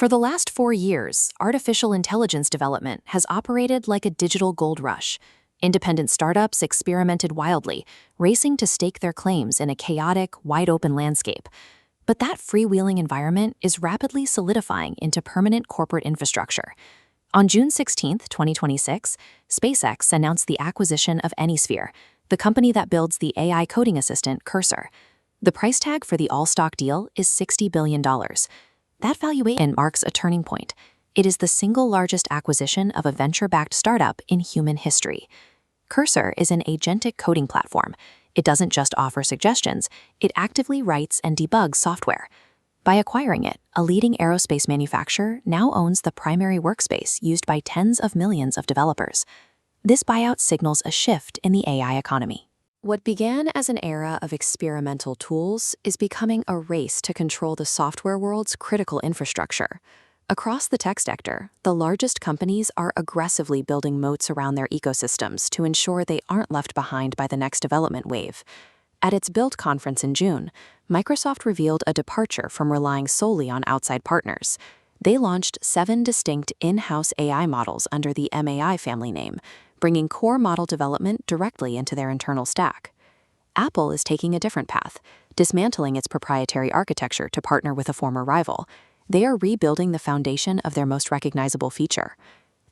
For the last 4 years, artificial intelligence development has operated like a digital gold rush. Independent startups experimented wildly, racing to stake their claims in a chaotic, wide-open landscape. But that freewheeling environment is rapidly solidifying into permanent corporate infrastructure. On June 16, 2026, SpaceX announced the acquisition of Anysphere, the company that builds the AI coding assistant Cursor. The price tag for the all-stock deal is $60 billion. That valuation marks a turning point. It is the single largest acquisition of a venture-backed startup in human history. Cursor is an agentic coding platform. It doesn't just offer suggestions, it actively writes and debugs software. By acquiring it, a leading aerospace manufacturer now owns the primary workspace used by tens of millions of developers. This buyout signals a shift in the AI economy. What began as an era of experimental tools is becoming a race to control the software world's critical infrastructure. Across the tech sector, the largest companies are aggressively building moats around their ecosystems to ensure they aren't left behind by the next development wave. At its Build conference in June, Microsoft revealed a departure from relying solely on outside partners. They launched 7 distinct in-house AI models under the MAI family name, bringing core model development directly into their internal stack. Apple is taking a different path, dismantling its proprietary architecture to partner with a former rival. They are rebuilding the foundation of their most recognizable feature.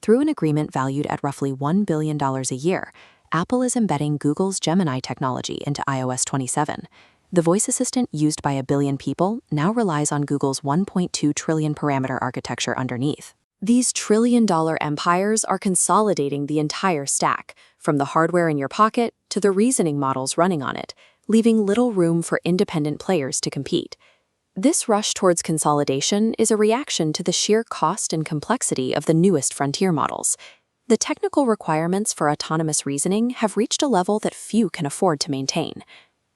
Through an agreement valued at roughly $1 billion a year, Apple is embedding Google's Gemini technology into iOS 27. The voice assistant used by 1 billion people now relies on Google's 1.2 trillion parameter architecture underneath. These trillion-dollar empires are consolidating the entire stack, from the hardware in your pocket to the reasoning models running on it, leaving little room for independent players to compete. This rush towards consolidation is a reaction to the sheer cost and complexity of the newest frontier models. The technical requirements for autonomous reasoning have reached a level that few can afford to maintain.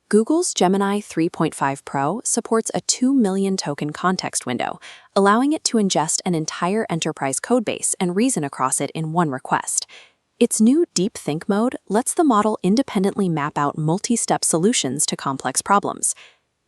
Google's Gemini 3.5 Pro supports a 2 million token context window, allowing it to ingest an entire enterprise codebase and reason across it in one request. Its new Deep Think mode lets the model independently map out multi-step solutions to complex problems.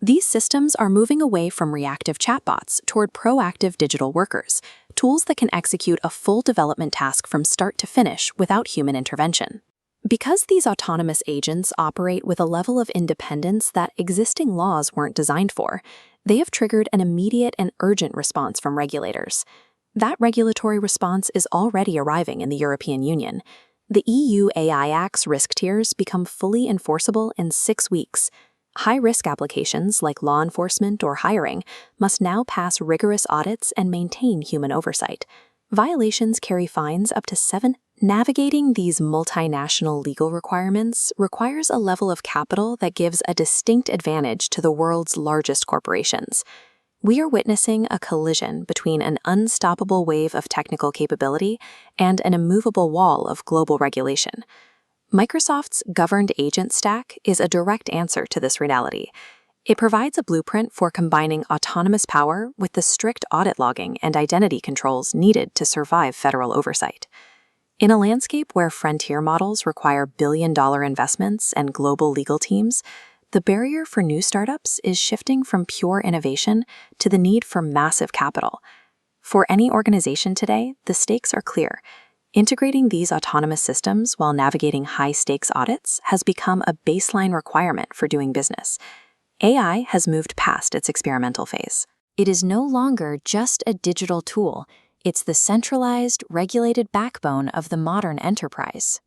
These systems are moving away from reactive chatbots toward proactive digital workers, tools that can execute a full development task from start to finish without human intervention. Because these autonomous agents operate with a level of independence that existing laws weren't designed for, they have triggered an immediate and urgent response from regulators. That regulatory response is already arriving in the European Union. The EU AI Act's risk tiers become fully enforceable in 6 weeks. High-risk applications like law enforcement or hiring must now pass rigorous audits and maintain human oversight. Violations carry fines up to 7. Navigating these multinational legal requirements requires a level of capital that gives a distinct advantage to the world's largest corporations. We are witnessing a collision between an unstoppable wave of technical capability and an immovable wall of global regulation. Microsoft's governed agent stack is a direct answer to this reality. It provides a blueprint for combining autonomous power with the strict audit logging and identity controls needed to survive federal oversight. In a landscape where frontier models require billion-dollar investments and global legal teams, the barrier for new startups is shifting from pure innovation to the need for massive capital. For any organization today, the stakes are clear. Integrating these autonomous systems while navigating high-stakes audits has become a baseline requirement for doing business. AI has moved past its experimental phase. It is no longer just a digital tool. It's the centralized, regulated backbone of the modern enterprise.